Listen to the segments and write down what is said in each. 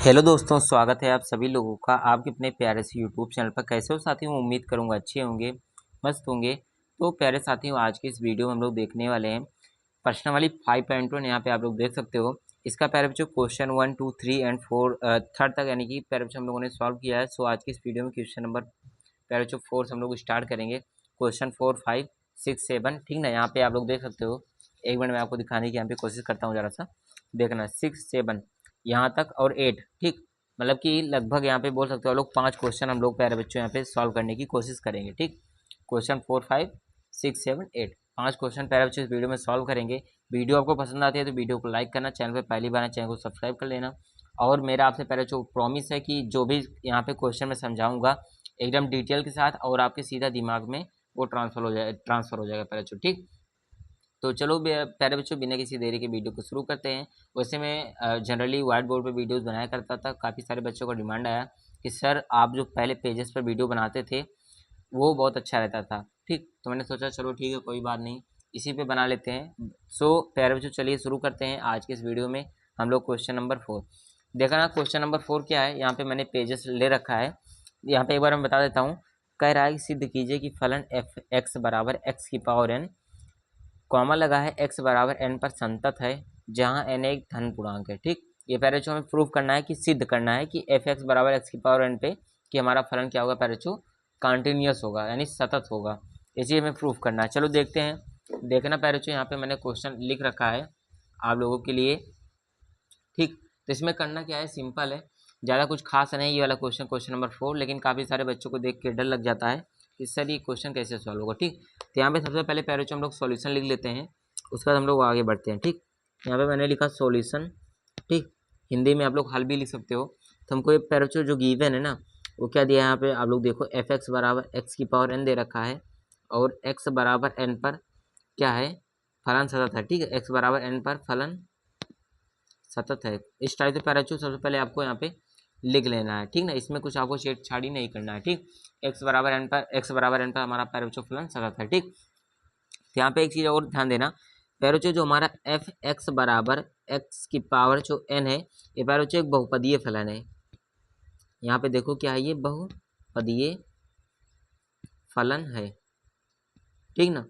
Hello दोस्तों, स्वागत है आप सभी लोगों का आपके अपने प्यारे से यूट्यूब चैनल पर। कैसे हो साथियों? उम्मीद करूंगा अच्छे होंगे, मस्त होंगे। तो प्यारे साथियों, आज की इस वीडियो में हम लोग देखने वाले हैं प्रश्नावली 5.1। यहाँ पे आप लोग देख सकते हो इसका प्यारे बच्चों क्वेश्चन 1, 2, 3 एंड 4 थर्ड तक यानी कि प्यारे बच्चों हम लोगों ने सॉल्व किया है। सो आज की इस वीडियो में क्वेश्चन नंबर प्यारे बच्चों 4 से हम लोग स्टार्ट करेंगे। क्वेश्चन 4, 5, 6, 7, ठीक ना। यहाँ पे आप लोग देख सकते हो, एक मिनट में आपको दिखाने की यहाँ पे कोशिश करता हूँ, जरा सा देखना। 6, 7 यहाँ तक और 8, ठीक, मतलब कि लगभग यहाँ पे बोल सकते हो लोग 5 क्वेश्चन हम लोग प्यारे बच्चों यहाँ पे सॉल्व करने की कोशिश करेंगे। ठीक, क्वेश्चन 4, 5, 6, 7, 8 5 क्वेश्चन प्यारे बच्चों इस वीडियो में सॉल्व करेंगे। वीडियो आपको पसंद आती है तो वीडियो को लाइक करना, चैनल पर पहली बार चैनल को सब्सक्राइब कर लेना। और मेरा आपसे प्यारे बच्चों प्रॉमिस है कि जो भी यहाँ पे क्वेश्चन मैं समझाऊंगा एकदम डिटेल के साथ और आपके सीधा दिमाग में वो ट्रांसफर हो जाएगा प्यारे बच्चों। ठीक, तो चलो प्यारे बच्चों बिना किसी देरी के वीडियो को शुरू करते हैं। वैसे मैं जनरली व्हाइट बोर्ड पर वीडियोस बनाया करता था। काफ़ी सारे बच्चों का डिमांड आया कि सर आप जो पहले पेजेस पर वीडियो बनाते थे वो बहुत अच्छा रहता था। ठीक, तो मैंने सोचा चलो ठीक है, कोई बात नहीं, इसी पे बना लेते हैं। सो प्यारे बच्चों चलिए शुरू करते हैं आज के इस वीडियो में। हम लोग क्वेश्चन नंबर 4 देखा ना। क्वेश्चन नंबर 4 क्या है, यहाँ पे मैंने पेजेस ले रखा है। यहाँ पे एक बार मैं बता देता हूँ। कह रहा है कि सिद्ध कीजिए कि फलन एफ एक्स बराबर एक्स की पावर एन, कॉमा लगा है x बराबर n पर संतत है जहां n एक धन पूर्णांक है। ठीक, ये पहले जो हमें प्रूफ करना है कि सिद्ध करना है कि एफ एक्स बराबर x की पावर n पे कि हमारा फलन क्या होगा पहले जो कंटिन्यूस होगा यानी सतत होगा। इसी हमें प्रूफ करना है। चलो देखते हैं। देखना पहले जो यहाँ पे मैंने क्वेश्चन लिख रखा है आप लोगों के लिए। ठीक, तो इसमें करना क्या है, सिंपल है, ज़्यादा कुछ खास नहीं ये वाला क्वेश्चन, क्वेश्चन नंबर 4। लेकिन काफ़ी सारे बच्चों को देख के डर लग जाता है कि सर ये क्वेश्चन कैसे सॉल्व होगा। ठीक, तो यहाँ पे सबसे पहले पैरोच हम लोग सॉल्यूशन लिख लेते हैं, उसके बाद हम लोग आगे बढ़ते हैं। ठीक, यहाँ पे मैंने लिखा सॉल्यूशन। ठीक, हिंदी में आप लोग हल भी लिख सकते हो। तो हमको ये पैरोचो जो गिवन है ना, वो क्या दिया है यहाँ पे आप लोग देखो, एफ एक्स बराबर एक्स की पावर एन दे रखा है और एक्स बराबर एन पर क्या है, फलन सतत है। ठीक है, एक्स बराबर एन पर फलन सतत है। इस टाइप से पैराचू सबसे पहले आपको यहाँ पे लिख लेना है। ठीक ना, इसमें कुछ आपको छेड़छाड़ी नहीं करना है। ठीक, एक्स बराबर एन पर हमारा पैराचू फलन सतत है। ठीक, तो यहाँ पे एक चीज़ और ध्यान देना, पैराचू जो हमारा एफ एक्स बराबर एक्स की पावर जो एन है, ये पैराचू एक बहुपदीय फलन है। यहाँ पे देखो क्या है, ये बहुपदीय फलन है। ठीक ना,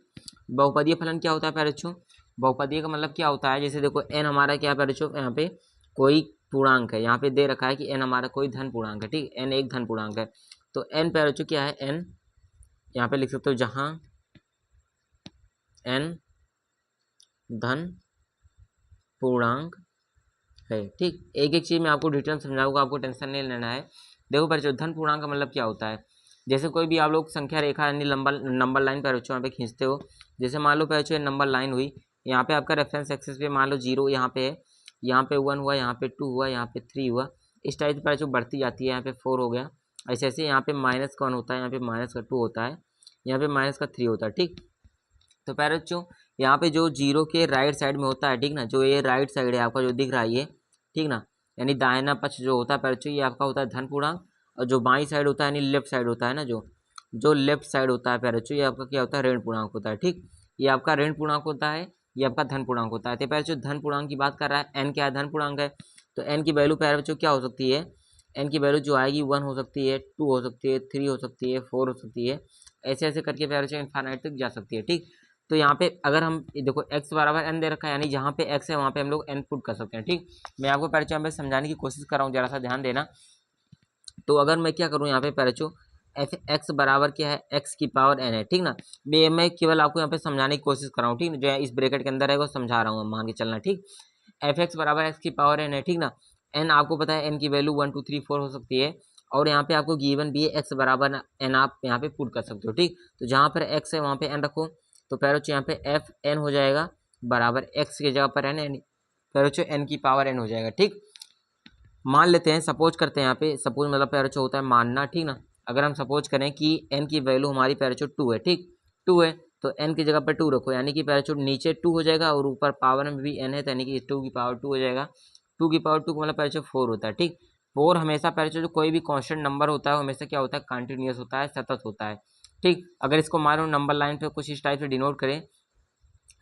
बहुपदीय फलन क्या होता है पैराचू? बहुपदीय का मतलब क्या होता है, जैसे देखो एन हमारा क्या है पैराचू, यहाँ पे कोई पूर्णांक है, यहाँ पे दे रखा है कि एन हमारा कोई धन पूर्णांक है। ठीक, एन एक धन पूर्णांक है। तो एन पैराचू क्या है, एन यहाँ पे लिख सकते हो जहाँ एन धन पूर्णांक है। ठीक, एक एक चीज मैं आपको डिटेल समझाऊंगा, आपको टेंशन नहीं लेना है। देखो पैराचू, धन पूर्णांक का मतलब क्या होता है, जैसे कोई भी आप लोग संख्या रेखा यानी लंबा नंबर लाइन पैराचू यहाँ पे खींचते हो। जैसे मान लो पैराचू ये नंबर लाइन हुई, यहाँ पे आपका रेफरेंस एक्सिस पे मान लो 0 यहाँ पे है, यहाँ पे 1 हुआ, यहाँ पे 2 हुआ, यहाँ पे 3 हुआ। इस टाइप से पैराचू बढ़ती जाती है। यहाँ पे 4 हो गया, ऐसे ऐसे यहाँ पे -1 होता है, यहाँ पे -2 होता है, यहाँ पे -3 होता है। ठीक, तो पैराचू यहाँ पे जो 0 के राइट साइड में होता है, ठीक ना, जो ये राइट साइड है आपका जो दिख रहा है ये, ठीक ना, यानी दाहिना पक्ष जो होता है पैराचू ये आपका होता है धन पूर्णांक। और जो बाई साइड होता है यानी लेफ्ट साइड होता है ना, जो लेफ्ट साइड होता है पैराचू ये आपका क्या होता है, ऋण पूर्णांक होता है। ठीक, ये आपका ऋण पूर्णांक होता है, ये आपका धन पूर्णांक होता है। तो पैराचू धन पूर्णांक की बात कर रहा है, एन क्या है, धन पूर्णांक है। तो एन की वैल्यू पैराचू क्या हो सकती है, एन की वैल्यू जो आएगी 1 हो सकती है, 2 हो सकती है, 3 हो सकती है, 4 हो सकती है, ऐसे ऐसे करके पैराचू इनफाइनाइट तक जा सकती है। ठीक, तो यहाँ पे अगर हम देखो x बराबर n दे रखा है, यानी जहाँ पे x है वहाँ पे हम लोग n पुट कर सकते हैं। ठीक, मैं आपको पैराचू में समझाने की कोशिश कर रहा हूँ, जरा सा ध्यान देना। तो अगर मैं क्या करूँ यहाँ पे पैराचू, एफ एक्स बराबर क्या है, x की पावर n है। ठीक ना, मैं केवल आपको यहाँ पे समझाने की कोशिश कर रहा हूँ। ठीक, जो है इस ब्रैकेट के अंदर है वो समझा रहा हूँ, मान के चलना। ठीक, एफ एक्स बराबर x की पावर n है। ठीक ना, n आपको पता है n की वैल्यू 1, 2, 3, 4 हो सकती है। और यहाँ पे आपको गिवन भी है x बराबर n, आप यहाँ पे पुट कर सकते हो। ठीक, तो जहाँ पर x है वहाँ पे n रखो, तो पैरोचो यहाँ पे एफ एन हो जाएगा बराबर एक्स की जगह पर एन, पैरोचो एन की पावर एन हो जाएगा। ठीक, मान लेते हैं, सपोज करते हैं, यहाँ पे सपोज मतलब पैरोचो होता है मानना। ठीक ना, अगर हम सपोज करें कि एन की वैल्यू हमारी पैरोचो 2 है। ठीक, 2 है तो एन की जगह पर 2 रखो, यानी कि पैरोचो नीचे 2 हो जाएगा और ऊपर पावर में भी एन है, तो यानी कि 2 की पावर 2 हो जाएगा। 2 की पावर 2 का मतलब पैरोचो 4 होता है। ठीक, 4 हमेशा पैरोचो जो कोई भी कॉन्स्टेंट नंबर होता है हमेशा क्या होता है, कंटिन्यूस होता है, सतत होता है। ठीक, अगर इसको मान लो नंबर लाइन पे कुछ इस टाइप से डिनोट करें,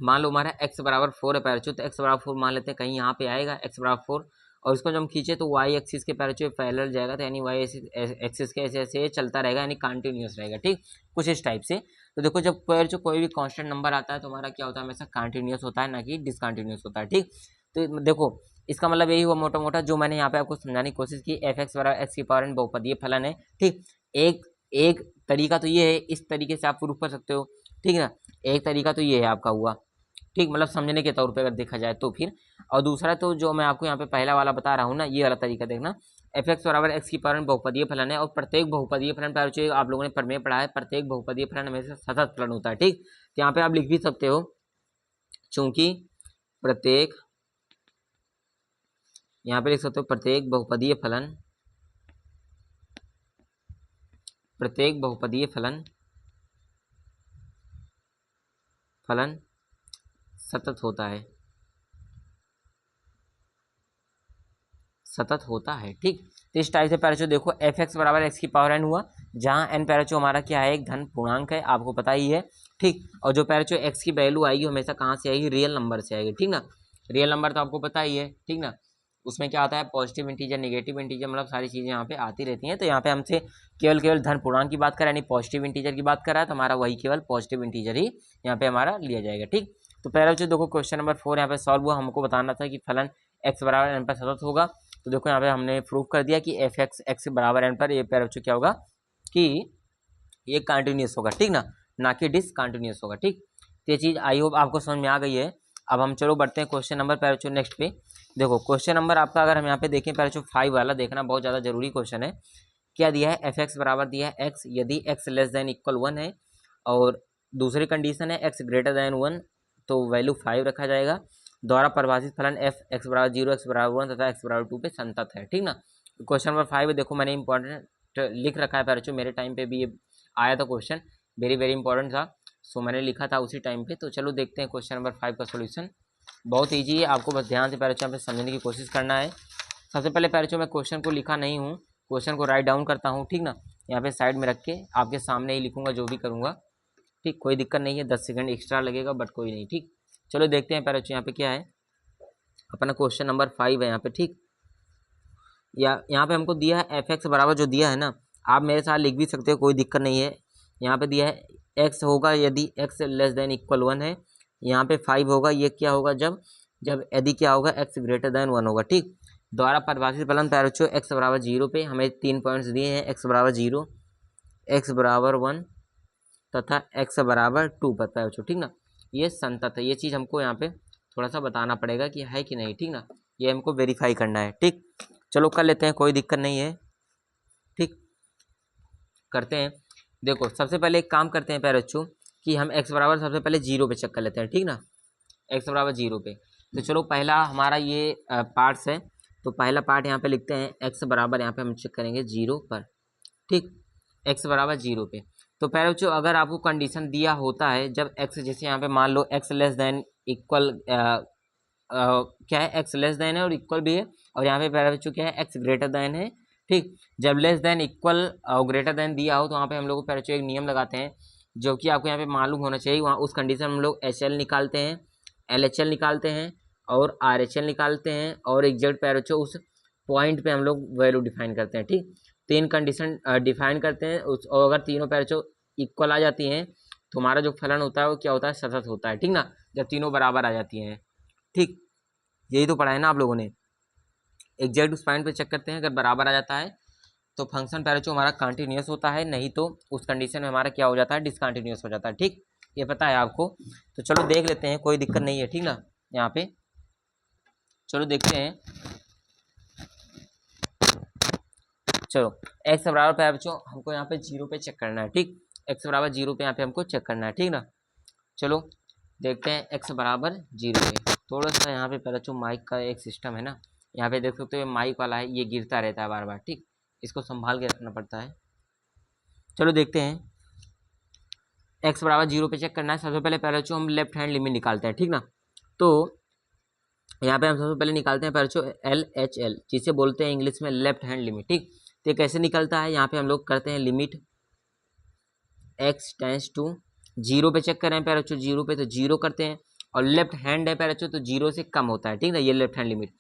मान लो हमारा x बराबर 4 है पैराचू, तो x बराबर 4 मान लेते हैं, कहीं यहाँ पे आएगा x बराबर 4 और इसको जब हम खींचे तो वाई एक्सिस के पैरेचो पैरेलल जाएगा, तो यानी वाई एक्सिस के ऐसे ऐसे चलता रहेगा, यानी कंटिन्यूस रहेगा। ठीक, कुछ इस टाइप से। तो देखो जब पैरेचो कोई भी कांस्टेंट नंबर आता है तो हमारा क्या होता है, हमेशा कंटिन्यूस होता है, ना कि डिसकंटिन्यूस होता है। ठीक, तो देखो इसका मतलब यही हुआ मोटा मोटा जो मैंने यहाँ पे आपको समझाने की कोशिश की, एफ एक्स बराबर एक्स की पावर एन बहुपदीय फलन है। ठीक, एक तरीका तो ये है, इस तरीके से आप प्रूफ कर सकते हो। ठीक है ना, एक तरीका तो ये है आपका हुआ। ठीक, मतलब समझने के तौर पे अगर देखा जाए तो फिर, और दूसरा तो जो मैं आपको यहाँ पे पहला वाला बता रहा हूँ ना, ये वाला तरीका देखना, एफ एक्स बराबर एक्स की पावर बहुपदीय फलन है, और प्रत्येक बहुपदीय फलन पर आप लोगों ने प्रमेय पढ़ा है, प्रत्येक बहुपदीय फलन हमेशा सतत फलन होता है। ठीक, तो यहाँ पे आप लिख भी सकते हो, चूंकि प्रत्येक, यहाँ पे लिख सकते हो प्रत्येक बहुपदीय फलन, प्रत्येक बहुपदीय फलन सतत होता है, सतत होता है। ठीक, तो इस टाइप से पैरेचो देखो एफ एक्स बराबर एक्स की पावर एन हुआ, जहाँ एन पैरेचो हमारा क्या है, एक धन पूर्णांक है, आपको पता ही है। ठीक, और जो पैरेचो एक्स की वैल्यू आएगी हमेशा कहाँ से आएगी, रियल नंबर से आएगी। ठीक ना, रियल नंबर तो आपको पता ही है। ठीक ना, उसमें क्या आता है, पॉजिटिव इंटीजर, नेगेटिव इंटीजर, मतलब सारी चीज़ें यहाँ पे आती रहती हैं। तो यहाँ पे हमसे केवल धन पूर्णांक की बात करें, यानी पॉजिटिव इंटीजर की बात करा है, तो हमारा वही केवल पॉजिटिव इंटीजर ही यहाँ पे हमारा लिया जाएगा। ठीक, तो पैरेचो देखो क्वेश्चन नंबर 4 यहाँ पे सॉल्व हुआ, हमको बताना था कि फलन एक्स बराबर एन पर सतत होगा। तो देखो यहाँ पे हमने प्रूफ कर दिया कि एफ एक्स एक्स बराबर एन पर ये पैरेचो क्या होगा, कि ये कंटिन्यूस होगा। ठीक ना कि डिसकंटिन्यूस होगा। ठीक, तो ये चीज़ आई होप आपको समझ में आ गई है। अब हम चलो बढ़ते हैं क्वेश्चन नंबर पैरेचो नेक्स्ट पे। देखो क्वेश्चन नंबर आपका अगर हम यहाँ पे देखें पैरेचो 5 वाला, देखना बहुत ज़्यादा जरूरी क्वेश्चन है। क्या दिया है, एफ एक्स बराबर दिया है एक्स, यदि एक्स लेस देन इक्वल 1 है, और दूसरी कंडीशन है एक्स ग्रेटर देन 1, तो वैल्यू 5 रखा जाएगा। द्वारा परिभाषित फलन एफ एक्स बराबर 0, एक्स बराबर 1 तथा एक्स बराबर 2 पे संतत है। ठीक ना, क्वेश्चन नंबर 5 देखो मैंने इंपॉर्टेंट लिख रखा है पैरेचो, मेरे टाइम पे भी ये आया था क्वेश्चन, वेरी वेरी इंपॉर्टेंट था, सो मैंने लिखा था उसी टाइम पे। तो चलो देखते हैं क्वेश्चन नंबर 5 का सोल्यूशन। बहुत ईजी है, आपको बस ध्यान से पैरेचो यहाँ पे समझने की कोशिश करना है। सबसे पहले पैरेचो मैं क्वेश्चन को लिखा नहीं हूँ, क्वेश्चन को राइट डाउन करता हूँ। ठीक ना, यहाँ पे साइड में रख के आपके सामने ही लिखूंगा जो भी करूँगा। ठीक, कोई दिक्कत नहीं है, 10 सेकंड एक्स्ट्रा लगेगा बट कोई नहीं। ठीक, चलो देखते हैं पैरेचो यहाँ पे क्या है, अपना क्वेश्चन नंबर 5 है यहाँ पे। ठीक, या यहाँ पे हमको दिया है एफ एक्स बराबर जो दिया है ना, आप मेरे साथ लिख भी सकते हो, कोई दिक्कत नहीं है। यहाँ पे दिया है एक्स होगा यदि एक्स लेस देन इक्वल 1 है, यहाँ पे 5 होगा, ये क्या होगा, जब जब यदि क्या होगा, एक्स ग्रेटर देन 1 होगा। ठीक, द्वारा परिभाषित फलन पैरेचो एक्स बराबर 0 पे हमें 3 पॉइंट्स दिए हैं, एक्स बराबर 0, एक्स बराबर 1 तथा एक्स बराबर 2 पर पैरेचो। ठीक ना, ये संतत है, ये चीज़ हमको यहाँ पे थोड़ा सा बताना पड़ेगा कि है कि नहीं। ठीक ना, ये हमको वेरीफाई करना है। ठीक, चलो कर लेते हैं, कोई दिक्कत नहीं है। ठीक, करते हैं। देखो सबसे पहले एक काम करते हैं पैरेचो, कि हम एक्स बराबर सबसे पहले 0 पे चेक कर लेते हैं। ठीक ना, एक्स बराबर 0 पे, तो चलो पहला हमारा ये पार्ट्स है, तो पहला पार्ट यहाँ पे लिखते हैं, एक्स बराबर यहाँ पे हम चेक करेंगे 0 पर। ठीक, एक्स बराबर 0 पे, तो पैरेचो अगर आपको कंडीशन दिया होता है, जब एक्स, जैसे यहाँ पे मान लो एक्स लेस देन इक्वल क्या है, एक्स लेस देन है और इक्वल भी है, और यहाँ पे पैरेचो क्या है, एक्स ग्रेटर देन है। ठीक, जब लेस देन इक्वल और ग्रेटर देन दिया हो तो वहाँ पे हम लोग पैरेचो एक नियम लगाते हैं, जो कि आपको यहाँ पे मालूम होना चाहिए। वहाँ उस कंडीशन में हम लोग एच एल निकालते हैं, एल एच एल निकालते हैं और आर एच एल निकालते हैं, और एग्जैक्ट पैरेचो उस पॉइंट पे हम लोग वैल्यू डिफाइन करते हैं। ठीक, 3 कंडीशन डिफाइन करते हैं उस, और अगर तीनों पैरेचो इक्वल आ जाती हैं तो हमारा जो फलन होता है वो क्या होता है, सतत होता है। ठीक ना, जब तीनों बराबर आ जाती हैं। ठीक, यही तो पढ़ा है ना आप लोगों ने। एग्जैक्ट उस पॉइंट पे चेक करते हैं, अगर बराबर आ जाता है तो फंक्शन पैरेचो हमारा कंटिन्यूस होता है, नहीं तो उस कंडीशन में हमारा क्या हो जाता है, डिसकंटिन्यूस हो जाता है। ठीक, ये पता है आपको, तो चलो देख लेते हैं, कोई दिक्कत नहीं है। ठीक ना, यहाँ पे चलो देखते हैं। चलो एक्स बराबर पैरेचो हमको यहाँ पे 0 पे चेक करना है। ठीक, एक्स बराबर 0 पे यहाँ पे हमको चेक करना है। ठीक ना, चलो देखते हैं एक्स बराबर 0 पे। थोड़ा सा यहाँ पे पैरेचो माइक का एक सिस्टम है ना, यहाँ पे देख सकते हो माइक वाला है, ये गिरता रहता है बार बार। ठीक, इसको संभाल के रखना पड़ता है। चलो देखते हैं, एक्स बराबर 0 पे चेक करना है। सबसे पहले पैरेचो हम लेफ्ट हैंड लिमिट निकालते हैं। ठीक ना, तो यहाँ पे हम सबसे पहले निकालते हैं पैरेचो एल एच एल, जिसे बोलते हैं इंग्लिश में लेफ्ट हैंड लिमिट। ठीक, तो ये कैसे निकलता है, यहाँ पे हम लोग करते हैं लिमिट एक्स टेंस टू 0 पे चेक करें पैरेचो 0 पे, तो 0 करते हैं, और लेफ्ट हैंड है पैरेचो तो 0 से कम होता है। ठीक ना, ये लेफ्ट हैंड लिमिट,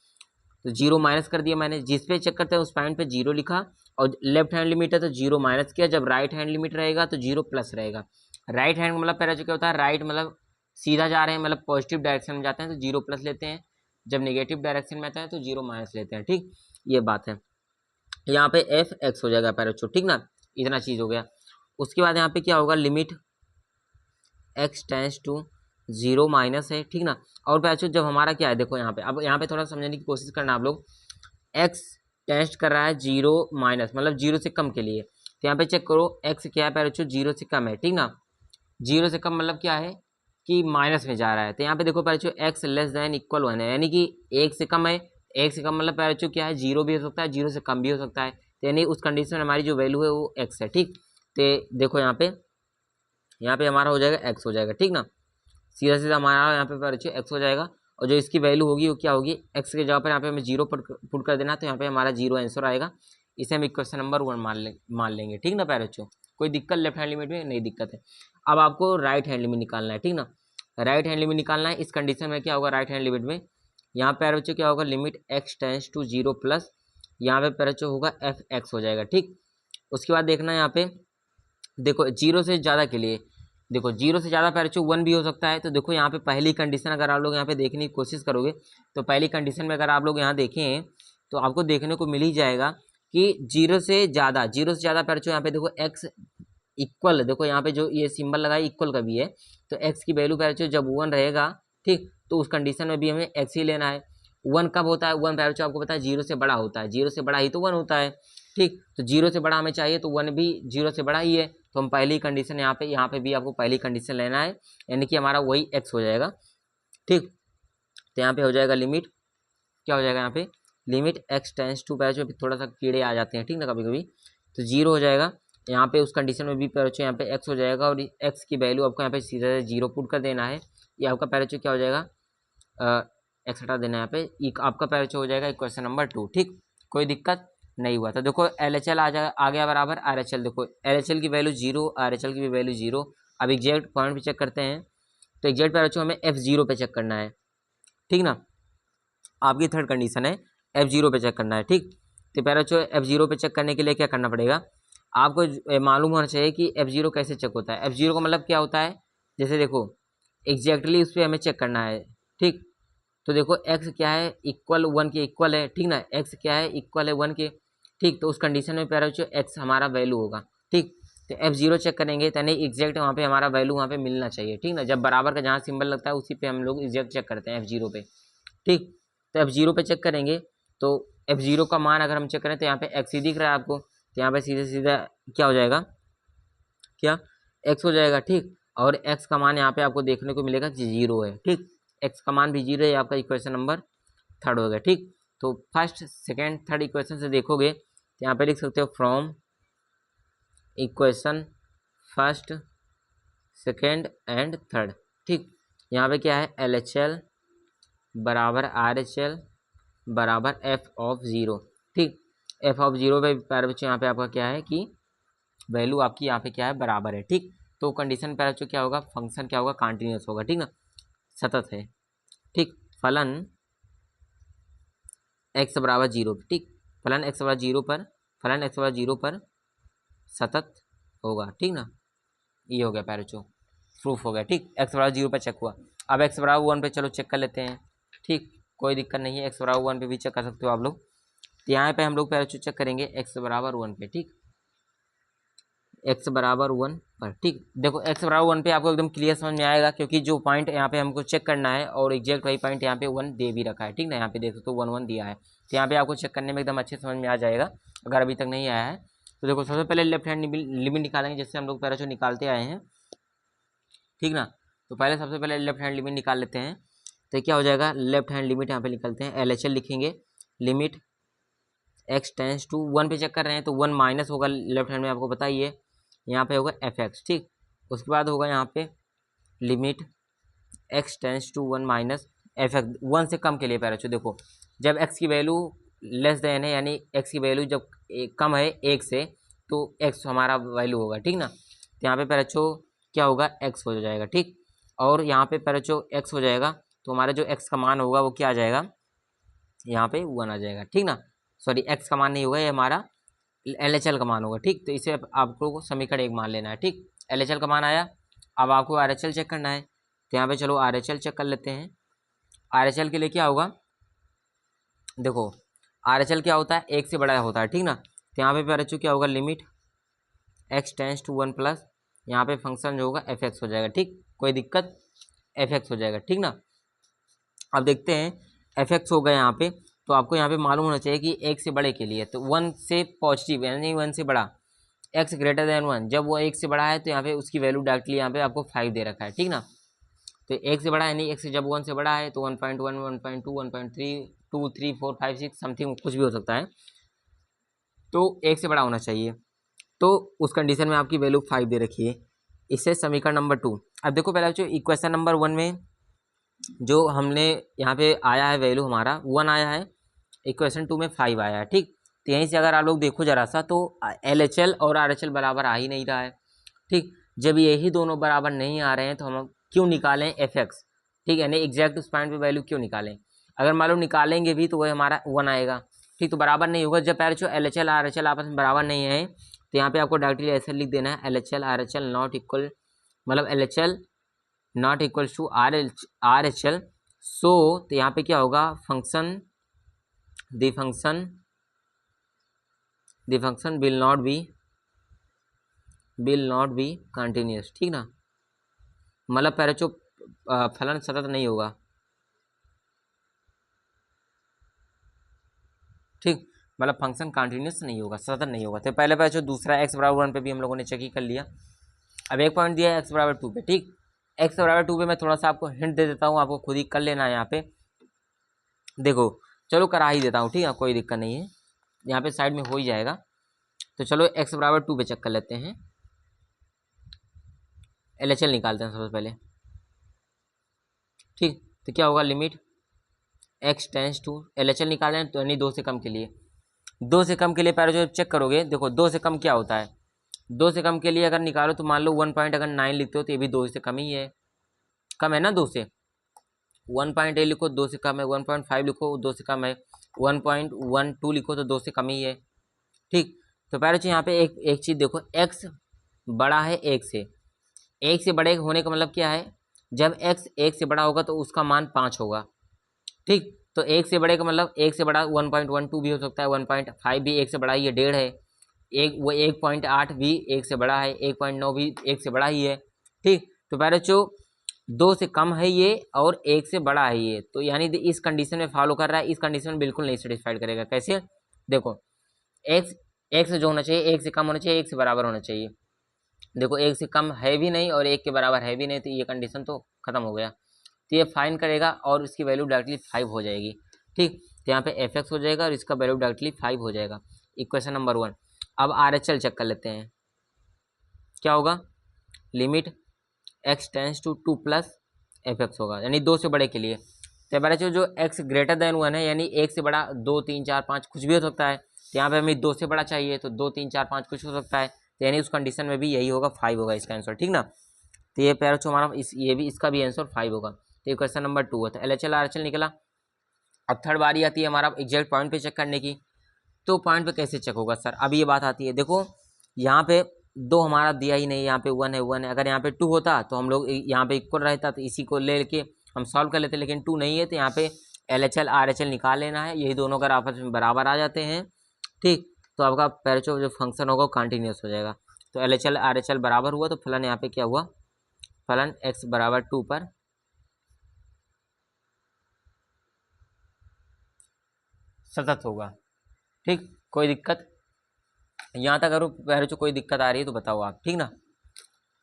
तो जीरो माइनस कर दिया मैंने, जिस पे चेक करते हैं उस पॉइंट पे जीरो लिखा, और लेफ्ट हैंड लिमिट है तो जीरो माइनस किया। जब राइट हैंड लिमिट रहेगा तो जीरो प्लस रहेगा। राइट हैंड मतलब पहले क्या होता है, राइट मतलब सीधा जा रहे हैं, मतलब पॉजिटिव डायरेक्शन में जाते हैं तो जीरो प्लस लेते हैं, जब नेगेटिव डायरेक्शन में आता है तो जीरो माइनस लेते हैं। ठीक, ये बात है। यहाँ पे एफ एक्स हो जाएगा पैराचो, ठीक ना, इतना चीज हो गया। उसके बाद यहाँ पे क्या होगा, limit x tends to zero minus है, ठीक ना। और पैराचो जब हमारा क्या है, देखो यहाँ पे, अब यहाँ पे थोड़ा समझने की कोशिश करना आप लोग। एक्स टेस्ट कर रहा है जीरो माइनस, मतलब जीरो से कम के लिए, तो यहाँ पे चेक करो एक्स क्या है पैराचो, जीरो से कम है, ठीक ना। जीरो से कम मतलब क्या है कि माइनस में जा रहा है, तो यहाँ पे देखो पैराचो X less than equal one है, यानी कि एक से कम है। एक से कम मतलब पैराचो क्या है, जीरो भी हो सकता है, जीरो से कम भी हो सकता है, तो यानी उस कंडीशन में हमारी जो वैल्यू है वो एक्स है। ठीक, तो देखो यहाँ पे हमारा हो जाएगा एक्स हो जाएगा, ठीक ना। सीधा सीधा हमारा यहाँ पे पैराचो एक्स हो जाएगा, और जो इसकी वैल्यू होगी वो क्या होगी, एक्स के जगह पर यहाँ पे हमें जीरो पुट कर देना, तो यहाँ पे हमारा जीरो आंसर आएगा। इसे हम इक्वेशन नंबर 1 मान लेंगे, ठीक ना पैराचो। कोई दिक्कत लेफ्ट हैंड लिमिट में नहीं दिक्कत है। अब आपको राइट हैंड लिमिट निकालना है, ठीक ना। राइट हैंड लिमिट निकालना है, इस कंडीशन में क्या होगा, राइट हैंड लिमिट में यहाँ पे पैराचो क्या होगा, limit x tends to zero plus, यहाँ पे पैराचो होगा एफ एक्स हो जाएगा। ठीक, उसके बाद देखना यहाँ पे, देखो जीरो से ज़्यादा के लिए, देखो जीरो से ज़्यादा पैराचो वन भी हो सकता है। तो देखो यहाँ पे पहली कंडीशन अगर आप लोग यहाँ पे देखने की कोशिश करोगे, तो पहली कंडीशन में अगर आप लोग यहाँ देखें तो आपको देखने को मिल ही जाएगा कि जीरो से ज़्यादा पैराचो यहाँ पे देखो एक्स इक्वल, देखो यहाँ पे जो ये सिंबल लगा है इक्वल का भी है, तो एक्स की वैल्यू पैराचो जब वन रहेगा, ठीक, तो उस कंडीशन में भी हमें एक्स ही लेना है। वन कब होता है, वन पैराचो आपको पता है जीरो से बड़ा होता है, जीरो से बड़ा ही तो वन होता है। ठीक, तो जीरो से बड़ा हमें चाहिए, तो वन भी जीरो से बड़ा ही है, तो हम पहली कंडीशन यहाँ पे भी आपको पहली कंडीशन लेना है, यानी कि हमारा वही एक्स हो जाएगा। ठीक, तो यहाँ पे हो जाएगा लिमिट, क्या हो जाएगा यहाँ पे, लिमिट एक्स टेंस टू पैराचो, थोड़ा सा कीड़े आ जाते हैं, ठीक ना, कभी कभी, तो जीरो हो जाएगा। यहाँ पे उस कंडीशन में भी पैराचो यहाँ पे एक्स हो जाएगा, और एक्स की वैल्यू आपको यहाँ पे सीधा जीरो पुट कर देना है। ये आपका पैराचो क्या हो जाएगा, एक्स हटा देना है यहाँ पे, आपका पैराचो हो जाएगा इक्वेशन नंबर 2। ठीक, कोई दिक्कत नहीं हुआ। तो देखो LHL आ गया बराबर RHL, देखो LHL की वैल्यू जीरो, RHL की भी वैल्यू जीरो। अब एग्जैक्ट पॉइंट पे चेक करते हैं, तो एग्जैक्ट पैराचो हमें F0 पे चेक करना है, ठीक ना। आपकी थर्ड कंडीशन है F0 पे चेक करना है। ठीक, तो पैराचो F0 पे चेक करने के लिए क्या करना पड़ेगा, आपको मालूम होना चाहिए कि F0 कैसे चेक होता है। F0 का मतलब क्या होता है, जैसे देखो एग्जैक्टली उस पर हमें चेक करना है। ठीक, तो देखो x क्या है, इक्वल वन के इक्वल है, ठीक ना, x क्या है, इक्वल है वन के। ठीक, तो उस कंडीशन में पैराचो x हमारा वैल्यू होगा। ठीक, तो F0 चेक करेंगे, यानी एग्जैक्ट वहाँ पे हमारा वैल्यू वहाँ पे मिलना चाहिए, ठीक ना। जब बराबर का जहाँ सिंबल लगता है उसी पे हम लोग एग्जैक्ट चेक करते हैं F0 पे। ठीक, तो F0 पे चेक करेंगे, तो F0 का मान अगर हम चेक करें तो यहाँ पे x ही दिख रहा है आपको, तो यहाँ पे सीधे सीधा क्या हो जाएगा, क्या x हो जाएगा। ठीक, और x का मान यहाँ पे आपको देखने को मिलेगा कि जीरो है। ठीक, x का मान भी जीरो है, आपका इक्वेशन नंबर थर्ड हो गया। ठीक, तो फर्स्ट सेकेंड थर्ड इक्वेशन से देखोगे तो यहाँ पे लिख सकते हो from equation first second and third. ठीक, यहाँ पे क्या है, LHL बराबर RHL बराबर f ऑफ ज़ीरो। ठीक, f ऑफ ज़ीरो पे पैरामीटर यहाँ पे आपका क्या है कि वैल्यू आपकी यहाँ पे क्या है, बराबर है। ठीक, तो कंडीशन पैरामीटर क्या होगा, फंक्शन क्या होगा, कंटिन्यूअस होगा, ठीक ना, सतत है। ठीक, फलन x बराबर जीरो, ठीक, फलन x बराबर जीरो पर सतत होगा, ठीक ना, ये हो गया पैराचो, प्रूफ हो गया। ठीक, x बराबर जीरो पर चेक हुआ। अब x बराबर वन पे चलो चेक कर लेते हैं। ठीक, कोई दिक्कत नहीं है, x बराबर वन पे भी चेक कर सकते हो आप लोग। तो यहाँ पे हम लोग पैराचो चेक करेंगे x बराबर वन पे। ठीक, x बराबर वन पर, ठीक, देखो x बराबर वन पे आपको एकदम क्लियर समझ में आएगा, क्योंकि जो पॉइंट यहाँ पे हमको चेक करना है और एग्जैक्ट वही पॉइंट यहाँ पे वन दे भी रखा है, ठीक ना, यहाँ पे देख सकते हो वन वन दिया है, तो यहाँ पे आपको चेक करने में एकदम अच्छे समझ में आ जाएगा अगर अभी तक नहीं आया है। तो देखो सबसे पहले लेफ्ट हैंड लिमिट निकालेंगे, जैसे हम लोग पैराचो निकालते आए हैं, ठीक ना। तो पहले सबसे पहले लेफ्ट हैंड लिमिट निकाल लेते हैं, तो क्या हो जाएगा, लेफ्ट हैंड लिमिट यहाँ पे निकलते हैं, LHL लिखेंगे, limit x tends to one पे चेक कर रहे हैं तो वन माइनस होगा लेफ्ट हैंड में, आपको पता ही है, यहाँ पे होगा fx। ठीक, उसके बाद होगा यहाँ पे limit x tends to one minus fx, one से कम के लिए पैराचो, देखो जब x की वैल्यू लेस देन है, यानी x की वैल्यू जब कम है एक से, तो x हमारा वैल्यू होगा, ठीक ना। तो यहाँ पे पैराचो क्या होगा, x हो जाएगा। ठीक, और यहाँ पे पैराचो x हो जाएगा, तो हमारा जो x का मान होगा वो क्या आ जाएगा, यहाँ पे 1 आ जाएगा, ठीक ना। सॉरी, एक्स का मान नहीं होगा, ये हमारा LHL का मान होगा, ठीक। तो इसे आपको समीकरण 1 मान लेना है, ठीक। LHL का मान आया, अब आपको RHL चेक करना है, तो यहाँ पे चलो RHL चेक कर लेते हैं। RHL के लिए क्या होगा, देखो RHL क्या होता है, 1 से बड़ा होता है, ठीक ना। तो यहाँ पे RHL क्या होगा, limit x tends to 1 plus यहाँ पे फंक्शन जो होगा fx हो जाएगा, ठीक। कोई दिक्कत, fx हो जाएगा, ठीक ना। अब देखते हैं fx होगा यहाँ पे, तो आपको यहाँ पे मालूम होना चाहिए कि 1 से बड़े के लिए, तो 1 से पॉजिटिव यानी 1 से बड़ा, x ग्रेटर देन 1, जब वो 1 से बड़ा है तो यहाँ पे उसकी वैल्यू डायरेक्टली यहाँ पे आपको 5 दे रखा है, ठीक ना। तो 1 से बड़ा है, यानी x जब 1 से बड़ा है तो 1.1 1.2 1.3 2 3 4 5 6 समथिंग कुछ भी हो सकता है, तो 1 से बड़ा होना चाहिए। तो उस कंडीशन में आपकी वैल्यू 5 दे रखी है। इससे समीकरण नंबर 2। अब देखो पहले बच्चों, इक्वेशन नंबर 1 में जो हमने यहाँ पे आया है वैल्यू हमारा 1 आया है, इक्वेशन 2 में 5 आया है, ठीक। तो यहीं से अगर आप लोग देखो जरा सा, तो LHL और RHL बराबर आ ही नहीं रहा है, ठीक। जब यही दोनों बराबर नहीं आ रहे हैं तो हम क्यों निकालें fx, ठीक, यानी एग्जैक्ट उस पॉइंट पे वैल्यू क्यों निकालें। अगर मान लो निकालेंगे भी तो वह हमारा 1 आएगा, ठीक। तो बराबर नहीं होगा, जब पहले जो LHL RHL आपस में बराबर नहीं है, तो यहाँ पे आपको डायरेक्टली ऐसे लिख देना है LHL RHL नॉट इक्वल, मतलब LHL not equal to RHL। So तो यहाँ पे क्या होगा, function the function will not be continuous, ठीक ना। मतलब पहले जो फलन सतत नहीं होगा, ठीक। मतलब फंक्शन कंटिन्यूस नहीं होगा, सतत नहीं होगा। तो पहले जो दूसरा x बराबर 1 पे भी हम लोगों ने चेक ही कर लिया। अब एक पॉइंट दिया है x बराबर 2 पे, ठीक। x बराबर 2 पे मैं थोड़ा सा आपको हिंट दे देता हूँ, आपको खुद ही कर लेना है। यहाँ पे देखो, चलो करा ही देता हूँ, ठीक है, कोई दिक्कत नहीं है, यहाँ पे साइड में हो ही जाएगा। तो चलो x बराबर 2 पे चेक कर लेते हैं, LHL निकालते हैं सबसे पहले, ठीक। तो क्या होगा, limit x tends to, LHL निकालें तो यानी 2 से कम के लिए, 2 से कम के लिए पहले जो चेक करोगे, देखो 2 से कम क्या होता है, 2 से कम के लिए अगर निकालो तो मान लो 1 पॉइंट अगर 9 लिखते हो तो ये भी 2 से कम ही है, कम है ना 2 से। 1.8 लिखो 2 से कम है, 1.5 लिखो 2 से कम है, 1.12 लिखो तो 2 से कम ही है, ठीक। तो पहले चीज यहाँ पे एक चीज़ देखो, x बड़ा है 1 से, 1 से बड़े होने का मतलब क्या है, जब x 1 से बड़ा होगा तो उसका मान 5 होगा, ठीक। तो 1 से बड़े का मतलब 1 से बड़ा 1.12 भी हो सकता है, 1.5 भी 1 से बड़ा ही है, 1.5 है, एक वो 1.8 भी 1 से बड़ा है, 1.9 भी 1 से बड़ा ही है, ठीक। तो पहले जो 2 से कम है ये और 1 से बड़ा है ये, तो यानी इस कंडीशन में फॉलो कर रहा है, इस कंडीशन में बिल्कुल नहीं सेटिस्फाइड करेगा। कैसे, देखो एक्स, एक्स जो होना चाहिए 1 से कम होना चाहिए, 1 से बराबर होना चाहिए। देखो 1 से कम है भी नहीं और 1 के बराबर है भी नहीं, तो ये कंडीशन तो खत्म हो गया। तो ये फाइन करेगा और इसकी वैल्यू डायरेक्टली 5 हो जाएगी, ठीक। तो यहाँ पे fx हो जाएगा और इसका वैल्यू डायरेक्टली 5 हो जाएगा, इक्वेशन नंबर 1। अब RHL चेक कर लेते हैं, क्या होगा, limit x tends to 2 plus fx होगा, यानी 2 से बड़े के लिए। तो बड़ा जो x ग्रेटर देन 1 है, यानी 1 से बड़ा 2 3 4 5 कुछ भी हो सकता है, तो यहाँ पे हमें 2 से बड़ा चाहिए, तो 2 3 4 5 कुछ हो सकता है, तो यानी उस कंडीशन में भी यही होगा, 5 होगा इसका आंसर, ठीक ना। तो ये पैरा जो हमारा ये भी इसका भी आंसर 5 होगा। तो ये क्वेश्चन नंबर 2 है। तो LHL RHL निकला। अब थर्ड बारी आती है हमारा एग्जैक्ट पॉइंट पे चेक करने की। तो पॉइंट पे कैसे चेक होगा सर, अब ये बात आती है, देखो यहाँ पे 2 हमारा दिया ही नहीं, यहाँ पे 1 है 1 है, अगर यहाँ पे 2 होता तो हम लोग यहाँ पे इक्वल रहता तो इसी को लेके हम सॉल्व कर लेते, लेकिन 2 नहीं है, तो यहाँ पे LHL RHL निकाल लेना है, यही दोनों अगर आपस में बराबर आ जाते हैं, ठीक, तो आपका पैरेचो जो फंक्शन होगा वो कंटिन्यूस हो जाएगा। तो LHL RHL बराबर हुआ, तो फलन यहाँ पे क्या हुआ, फलन x बराबर 2 पर सतत होगा, ठीक। कोई दिक्कत, यहाँ तक अगर पहले जो कोई दिक्कत आ रही है तो बताओ आप, ठीक ना,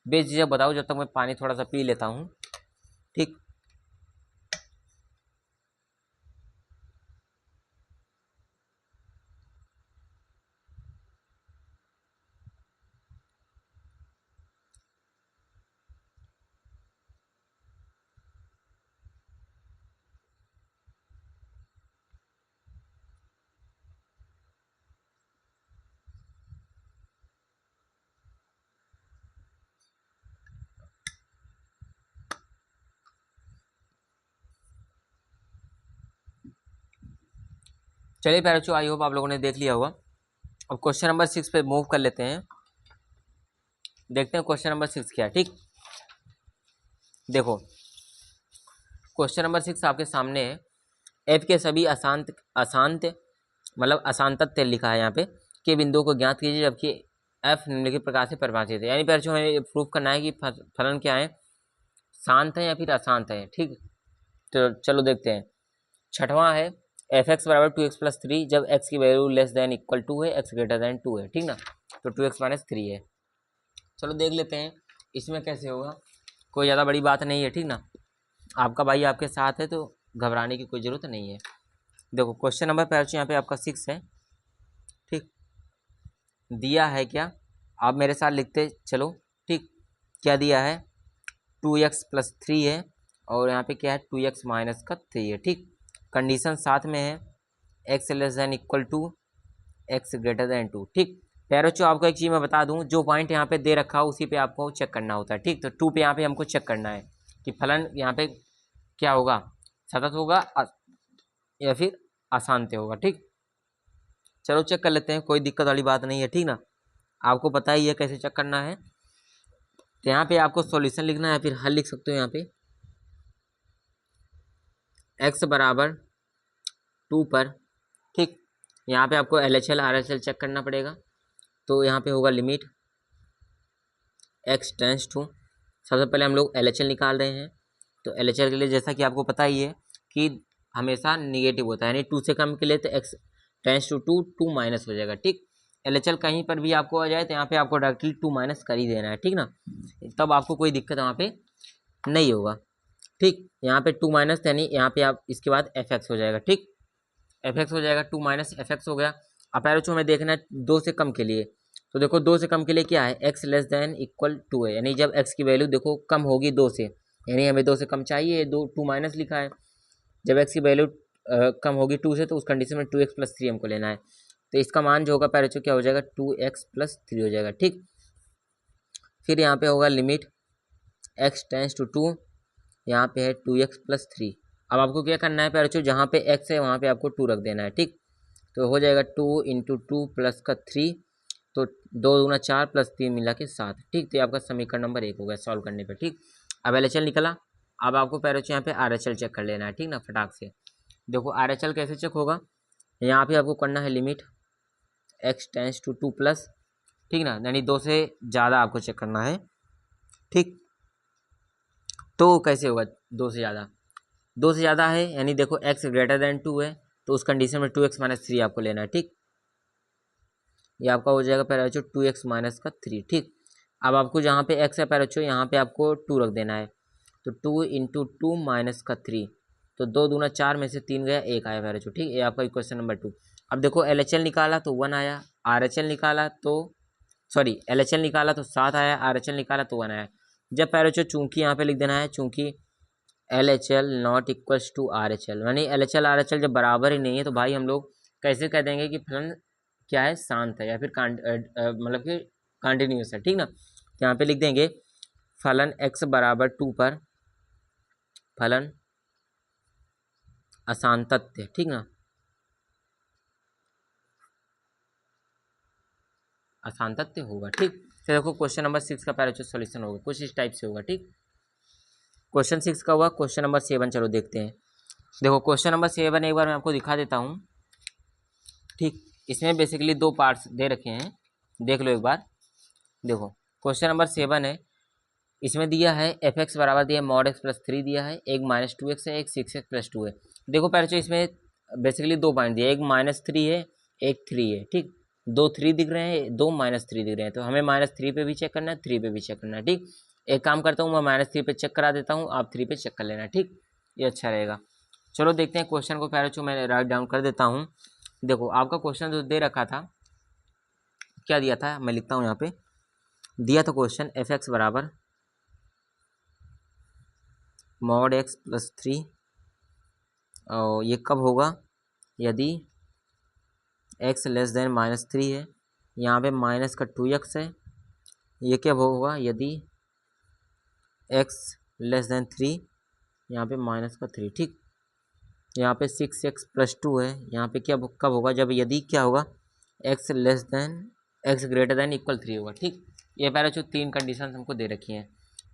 बेझिझक बताओ, जब तक मैं पानी थोड़ा सा पी लेता हूँ, ठीक। चलिए प्यारे बच्चों, आई होप आप लोगों ने देख लिया होगा। अब क्वेश्चन नंबर 6 पे मूव कर लेते हैं। देखते हैं क्वेश्चन नंबर 6 क्या है। ठीक, देखो क्वेश्चन नंबर 6 आपके सामने है। एफ के सभी अशांत अशांत मतलब अशांतत्य लिखा है यहाँ पे के बिंदुओं को ज्ञात कीजिए, जबकि एफ निम्नलिखित प्रकार से परिभाषित है। यानी प्यारे बच्चों हमें प्रूफ करना है कि फलन क्या है, शांत है या फिर अशांत है। ठीक, तो चलो देखते हैं। छठवां है एफ एक्स बराबर 2x+3 जब एक्स की value less than equal to है, एक्स ग्रेटर देन 2 है। ठीक ना, तो 2x-3 है। चलो देख लेते हैं इसमें कैसे होगा। कोई ज़्यादा बड़ी बात नहीं है। ठीक ना, आपका भाई आपके साथ है तो घबराने की कोई ज़रूरत नहीं है। देखो क्वेश्चन नंबर पे यहाँ पे आपका 6 है। ठीक, दिया है क्या, आप मेरे साथ लिखते चलो। ठीक, क्या दिया है, 2x+3 है और यहाँ पे क्या है 2x-3 है। ठीक, कंडीशन साथ में है x less than equal to x greater than 2। ठीक, प्यारे बच्चों आपको एक चीज़ मैं बता दूं, जो पॉइंट यहाँ पे दे रखा हो उसी पे आपको चेक करना होता है। ठीक, तो 2 पे यहाँ पे हमको चेक करना है कि फलन यहाँ पे क्या होगा, सतत होगा या फिर अशांत होगा। ठीक, चलो चेक कर लेते हैं, कोई दिक्कत वाली बात नहीं है। ठीक ना, आपको पता ही है कैसे चेक करना है। तो यहाँ पे आपको सॉल्यूशन लिखना है, फिर हल लिख सकते हो। यहाँ पे x बराबर 2 पर, ठीक, यहाँ पे आपको LHL RHL चेक करना पड़ेगा। तो यहाँ पे होगा लिमिट x टेंस टू, सबसे पहले हम लोग LHL निकाल रहे हैं। तो LHL के लिए जैसा कि आपको पता ही है कि हमेशा निगेटिव होता है, यानी 2 से कम के लिए तो x टेंस टू 2 माइनस हो जाएगा। ठीक, LHL कहीं पर भी आपको आ जाए तो यहाँ पे आपको डायरेक्टली 2 माइनस कर ही देना है। ठीक ना, तब आपको कोई दिक्कत वहाँ पे नहीं होगा। ठीक, यहाँ पे 2 माइनस यानी यहाँ पे आप इसके बाद fx हो जाएगा। ठीक, fx हो जाएगा, 2 माइनस fx हो गया। अब पैरों हमें देखना है 2 से कम के लिए। तो देखो 2 से कम के लिए क्या है, x लेस देन इक्वल 2 है, यानी जब x की वैल्यू देखो कम होगी 2 से, यानी हमें 2 से कम चाहिए, 2 माइनस लिखा है। जब x की वैल्यू कम होगी 2 से तो उस कंडीशन में 2x+3 हमको लेना है। तो इसका मान जो होगा पैरों क्या हो जाएगा, 2x+3 हो जाएगा। ठीक, फिर यहाँ पे होगा लिमिट x टेंस टू 2, यहाँ पे है 2x+3। अब आपको क्या करना है पैरों, जहाँ पे x है वहाँ पे आपको 2 रख देना है। ठीक, तो हो जाएगा 2 × 2 प्लस का 3, तो 2 दूना 4 प्लस 3 मिला के 7। ठीक, तो ये आपका समीकरण नंबर 1 हो गया सॉल्व करने पे। ठीक, अब LHL निकला। अब आपको पैरों यहाँ पे RHL चेक कर लेना है। ठीक ना, फटाक से देखो RHL कैसे चेक होगा। यहाँ पे आपको करना है limit x tends to 2 plus, ठीक ना, यानी 2 से ज़्यादा आपको चेक करना है। ठीक, तो कैसे होगा 2 से ज़्यादा, 2 से ज़्यादा है यानी देखो x ग्रेटर देन 2 है, तो उस कंडीशन में 2x-3 आपको लेना है। ठीक, ये आपका हो जाएगा पैरा बच्चों 2x-3। ठीक, अब आपको जहाँ पे x है पैरा बच्चों यहाँ पे आपको 2 रख देना है। तो 2 × 2 माइनस का 3, तो 2 दूना 4 में से 3 गया, 1 आया पैरा बच्चों। ठीक, ये आपका क्वेश्चन नंबर 2। अब देखो LHL निकाला तो 1 आया, RHL निकाला तो LHL निकाला तो 7 आया, RHL निकाला तो 1 आया। जब पैरा बच्चों चूंकि यहाँ पे लिख देना है, चूंकि LHL not equals to RHL, यानी LHL RHL जब बराबर ही नहीं है तो भाई हम लोग कैसे कह देंगे कि फलन क्या है, शांत है या फिर मतलब कि कंटिन्यूस है। ठीक ना, तो यहाँ पे लिख देंगे फलन x बराबर 2 पर फलन अशांतत्य। ठीक ना, अशांतत्य होगा। ठीक, तो देखो क्वेश्चन नंबर 6 का पैराचो सॉल्यूशन होगा कुछ इस टाइप से होगा। ठीक, क्वेश्चन 6 का हुआ। क्वेश्चन नंबर 7 चलो देखते हैं। देखो क्वेश्चन नंबर 7 एक बार मैं आपको दिखा देता हूँ। ठीक, इसमें बेसिकली 2 पार्ट्स दे रखे हैं, देख लो एक बार। देखो क्वेश्चन नंबर 7 है, इसमें दिया है एफ एक्स बराबर दिया है mod x+3 दिया है, एक -2x है, एक 6x+2 है। देखो पहले इसमें बेसिकली 2 पॉइंट दिए, एक -3 है, एक 3 है। ठीक, 2 3 दिख रहे हैं, 2 -3 दिख रहे हैं, तो हमें -3 पे भी चेक करना है, 3 पे भी चेक करना है। ठीक, एक काम करता हूँ मैं -3 पे चेक करा देता हूँ, आप 3 पे चेक कर लेना। ठीक, ये अच्छा रहेगा। चलो देखते हैं क्वेश्चन को। पहले मैं राइट डाउन कर देता हूँ। देखो आपका क्वेश्चन जो दे रखा था, क्या दिया था मैं लिखता हूँ यहाँ पे। दिया था क्वेश्चन एफ एक्स बराबर mod x+3, और ये कब होगा, यदि x लेस देन -3 है, यहाँ पे माइनस का 2x है। ये क्या होगा, यदि x लेस देन 3, यहाँ पे -3। ठीक, यहाँ पे 6x+2 है, यहाँ पे क्या कब होगा, जब यदि क्या होगा x ग्रेटर देन इक्वल 3 होगा। ठीक, ये पहले जो 3 कंडीशन हमको दे रखी हैं।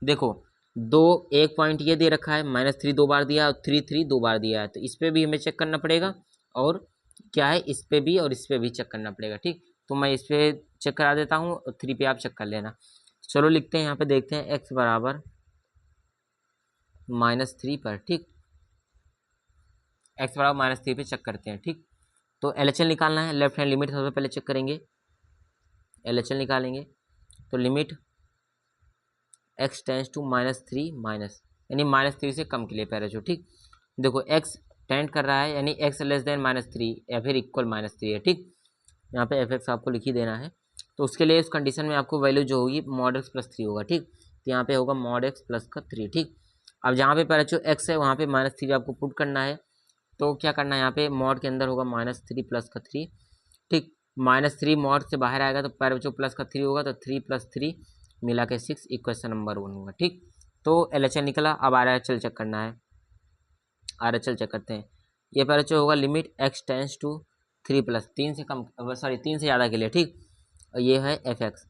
देखो दो, एक पॉइंट ये दे रखा है -3 2 बार दिया और 3 3 2 बार दिया है, तो इस पर भी हमें चेक करना पड़ेगा और क्या है इस पर भी और इस पर भी चेक करना पड़ेगा। ठीक, तो मैं इस पर चेक करा देता हूँ और 3 पे आप चेक कर लेना। चलो लिखते हैं यहाँ पे, देखते हैं x बराबर -3 पर। ठीक, x बराबर -3 पे चेक करते हैं। ठीक, तो LHL निकालना है, लेफ्ट हैंड लिमिट सबसे पहले चेक करेंगे, LHL निकालेंगे तो limit x tends to -3 minus यानी -3 से कम के लिए पहले जो। ठीक, देखो x टेंड कर रहा है यानी x लेस देन -3 या फिर इक्वल -3 है। ठीक, यहाँ पे fx आपको लिख ही देना है, तो उसके लिए इस कंडीशन में आपको वैल्यू जो होगी mod x + 3 होगा। ठीक, तो यहाँ पे होगा mod x + 3। ठीक, अब जहाँ पे पहले जो x है वहाँ पे -3 आपको पुट करना है, तो क्या करना है यहाँ पे मॉड के अंदर होगा -3 + 3। ठीक, -3 मॉड से बाहर आएगा तो पहले जो +3 होगा तो 3 + 3 मिला के 6 इक्वेशन नंबर 1 होगा। ठीक, तो LHL निकला। अब RHL चेक करना है, RHL चेक करते हैं। ये पहले जो होगा लिमिट x टेंस टू 3 + 3 से कम, सॉरी 3 से ज़्यादा के लिए। ठीक, और ये है fx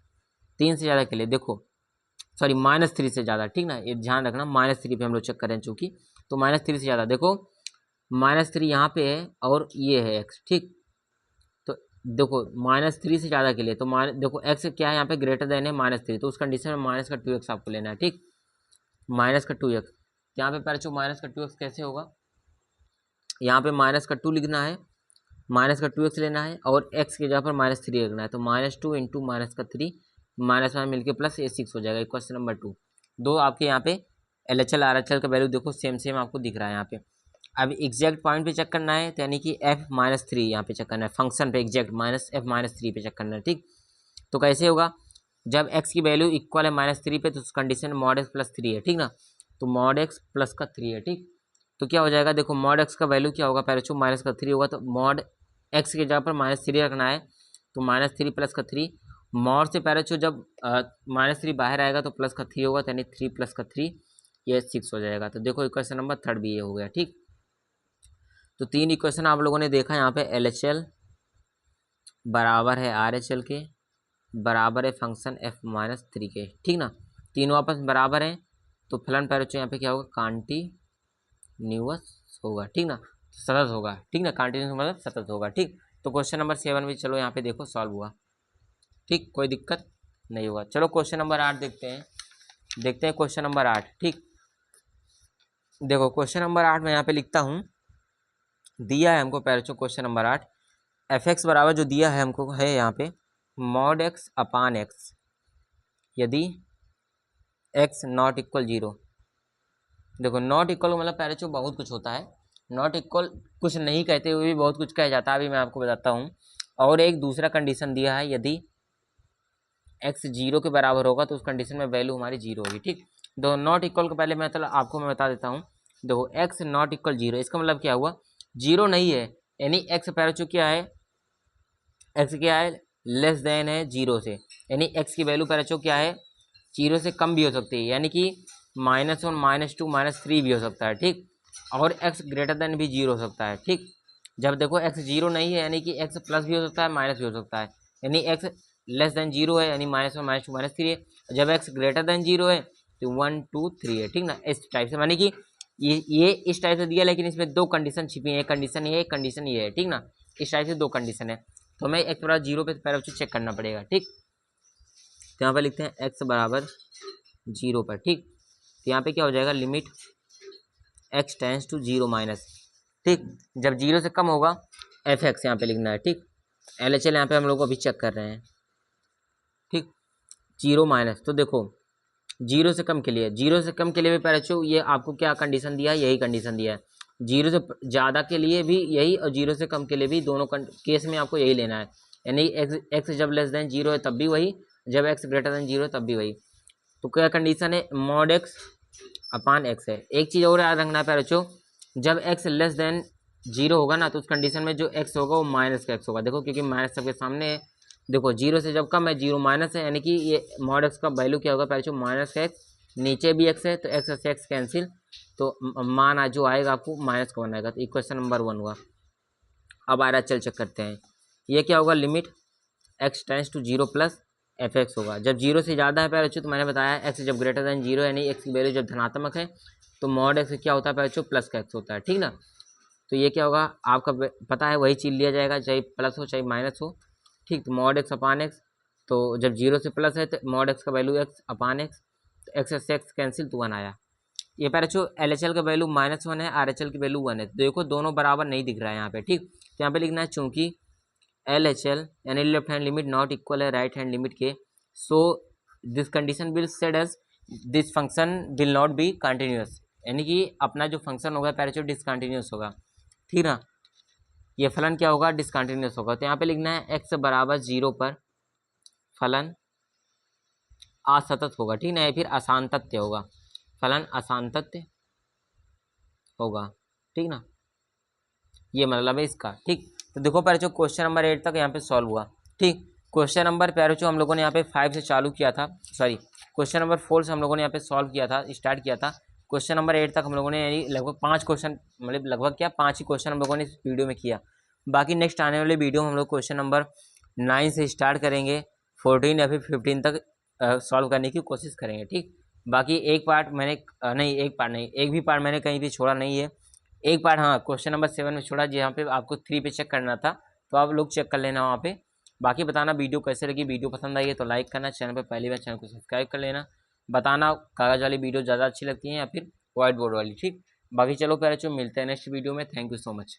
3 से ज़्यादा के लिए, देखो सॉरी -3 से ज़्यादा। ठीक ना, ये ध्यान रखना -3 पे हम लोग चेक करें चूँकि, तो -3 से ज़्यादा, देखो -3 यहाँ पे है और ये है x। ठीक, तो देखो -3 से ज़्यादा के लिए तो देखो x क्या है यहाँ पे ग्रेटर देन है -3, तो उस कंडीशन में माइनस का 2x आपको लेना है। ठीक, माइनस का 2x, यहाँ पे पहले माइनस का 2x कैसे होगा, यहाँ पे माइनस का 2 लिखना है, माइनस का 2x लेना है और x की जगह पर -3 रखना है, तो -2 इंटू -3 -1 मिलकर प्लस ये 6 हो जाएगा। Question number 2। दो आपके यहाँ पे LHL RHL का वैल्यू देखो सेम सेम आपको दिख रहा है यहाँ पे। अब एग्जैक्ट पॉइंट पे चेक करना है, तो यानी कि f-3 यहाँ पे चेक करना है, फंक्शन पे एग्जैक्ट -f-3 पे चेक करना है। ठीक, तो कैसे होगा, जब x की वैल्यू इक्वल है -3 पे तो उस कंडीशन में mod x + 3 है। ठीक ना, तो mod x + का 3 है। ठीक, तो क्या हो जाएगा, देखो mod x का वैल्यू क्या होगा, पहले माइनस का 3 होगा तो mod x की जगह पर -3 रखना है, तो -3 + का 3 mod से पहले जब -3 बाहर आएगा तो प्लस का 3 होगा, तो यानी 3 + का 3 ये 6 हो जाएगा। तो देखो इक्वेशन नंबर 3 भी ये हो गया। ठीक, तो 3 इक्वेशन आप लोगों ने देखा यहाँ पे, LHL बराबर है RHL के, बराबर है फंक्शन f-3 के। ठीक ना, तीनों आपस में बराबर हैं, तो फलन पैरचो यहाँ पे क्या होगा, कॉन्टिन्यूअस होगा। ठीक ना, सतत होगा। ठीक ना, कॉन्टिन्यूअस मतलब सतत होगा। ठीक, तो क्वेश्चन नंबर 7 भी चलो यहाँ पे देखो सॉल्व हुआ। ठीक, कोई दिक्कत नहीं होगा। चलो क्वेश्चन नंबर 8 देखते हैं, क्वेश्चन नंबर 8। ठीक, देखो क्वेश्चन नंबर 8 में यहाँ पे लिखता हूँ, दिया है हमको पैरचो क्वेश्चन नंबर 8, fx बराबर जो दिया है हमको है यहाँ पे mod x/x यदि x नॉट इक्वल 0। देखो नॉट इक्वल मतलब पैरचो बहुत कुछ होता है, नॉट इक्वल कुछ नहीं कहते हुए भी बहुत कुछ कह जाता है, अभी मैं आपको बताता हूँ। और एक दूसरा कंडीशन दिया है, यदि x 0 के बराबर होगा तो उस कंडीशन में वैल्यू हमारी 0 होगी। ठीक, तो नॉट इक्वल को पहले मतलब आपको मैं बता देता हूँ। देखो x नॉट इक्वल 0, इसका मतलब क्या हुआ, 0 नहीं है, यानी x पैरचो क्या है, x क्या है लेस देन है 0 से, यानी x की वैल्यू पैरचो क्या है 0 से कम भी हो सकती है, यानी कि -1 -2 -3 भी हो सकता है। ठीक, और x ग्रेटर देन भी 0 हो सकता है। ठीक, जब देखो x 0 नहीं है यानी कि x प्लस भी हो सकता है माइनस भी हो सकता है, यानी x लेस देन 0 है यानी -1 -2 -3 है, जब x ग्रेटर देन 0 है तो 1 2 3 है। ठीक ना, इस टाइप से, मानी कि ये इस टाइप से दिया, लेकिन इसमें दो कंडीशन छिपी है, एक कंडीशन ये है, एक कंडीशन ये है। ठीक ना, इस टाइप से दो कंडीशन है, तो हमें x बराबर 0 पे पहले चेक करना पड़ेगा। ठीक, तो यहाँ पर लिखते हैं x बराबर 0 पर। ठीक, तो यहाँ पे क्या हो जाएगा, limit x tends to 0 minus. ठीक, जब 0 से कम होगा fx यहाँ पे लिखना है। ठीक, LHL यहाँ पे हम लोग अभी चेक कर रहे हैं। ठीक, 0 माइनस, तो देखो 0 से कम के लिए, 0 से कम के लिए भी पहले ये आपको क्या कंडीशन दिया है, यही कंडीशन दिया है। 0 से ज़्यादा के लिए भी यही और 0 से कम के लिए भी, दोनों केस में आपको यही लेना है, यानी x जब लेस देन 0 है तब भी वही, जब x ग्रेटर देन 0 है तब भी वही। तो क्या कंडीशन है, mod x/x है। एक चीज़ और याद रखना है बच्चों, जब x लेस देन 0 होगा ना तो उस कंडीशन में जो x होगा वो माइनस का x होगा। देखो क्योंकि माइनस सबके सामने है, देखो 0 से जब कम है 0 माइनस है, यानी कि ये mod x का वैल्यू क्या होगा बच्चों, -x नीचे भी x है तो x से x कैंसिल, तो मान जो आएगा आपको माइनस का वन आएगा, तो इक्वेशन नंबर 1 हुआ। अब आ रहा चल चेक करते हैं, ये क्या होगा, limit x tends to 0 plus f x होगा। जब 0 से ज़्यादा है प्यारे बच्चों तो मैंने बताया x जब ग्रेटर देन 0 यानी x की वैल्यू जब धनात्मक है तो मॉड x क्या होता है प्यारे बच्चों, प्लस का x होता है, ठीक ना। तो ये क्या होगा आपका पता है, वही चीज़ लिया जाएगा, चाहे प्लस हो चाहे माइनस हो, ठीक। तो मॉड x अपान x, तो जब 0 से प्लस है तो मॉड x का वैल्यू x अपान x, तो x से x कैंसिल तो 1 आया। ये प्यारे बच्चों LHL का वैल्यू -1 है, RHL की वैल्यू 1 है, तो देखो दोनों बराबर नहीं दिख रहा है यहाँ पे, ठीक। तो यहाँ पे लिखना है चूंकि LHL यानी left hand limit not equal है राइट हैंड लिमिट के, so this condition will said as this function will not be continuous, यानी कि अपना जो फंक्शन होगा प्यारे बच्चों डिसकंटिन्यूअस होगा, ठीक ना। ये फलन क्या होगा, डिसकंटिन्यूअस होगा। तो यहाँ पे लिखना है x बराबर 0 पर फलन असतत होगा, ठीक ना, या फिर असांतत्य होगा, फलन असांतत्य होगा, ठीक ना, ये मतलब है इसका, ठीक। तो देखो प्यारे बच्चों क्वेश्चन नंबर 8 तक यहाँ पे सॉल्व हुआ, ठीक। क्वेश्चन नंबर प्यारे बच्चों हम लोगों ने यहाँ पे 5 से चालू किया था, सॉरी क्वेश्चन नंबर 4 से हम लोगों ने यहाँ पे सॉल्व किया था, स्टार्ट किया था। क्वेश्चन नंबर 8 तक हम लोगों ने यानी लगभग 5 क्वेश्चन, मतलब लगभग क्या 5 ही क्वेश्चन हम लोगों ने इस वीडियो में किया। बाकी नेक्स्ट आने वाले वीडियो में हम लोग क्वेश्चन नंबर 9 से स्टार्ट करेंगे, 14 या फिर 15 तक सॉल्व करने की कोशिश करेंगे, ठीक। बाकी एक पार्ट मैंने नहीं, एक पार्ट नहीं, एक भी पार्ट मैंने कहीं भी छोड़ा नहीं है। एक पार्ट हाँ क्वेश्चन नंबर 7 में छोड़ा, जहाँ पे आपको 3 पे चेक करना था, तो आप लोग चेक कर लेना वहाँ पे। बाकी बताना वीडियो कैसे लगी, वीडियो पसंद आई है तो लाइक करना, चैनल पे पहली बार चैनल को सब्सक्राइब कर लेना। बताना कागज़ वाली वीडियो ज़्यादा अच्छी लगती है या फिर व्हाइट बोर्ड वाली, ठीक। बाकी चलो प्यारे बच्चों मिलते हैं नेक्स्ट वीडियो में, थैंक यू सो मच।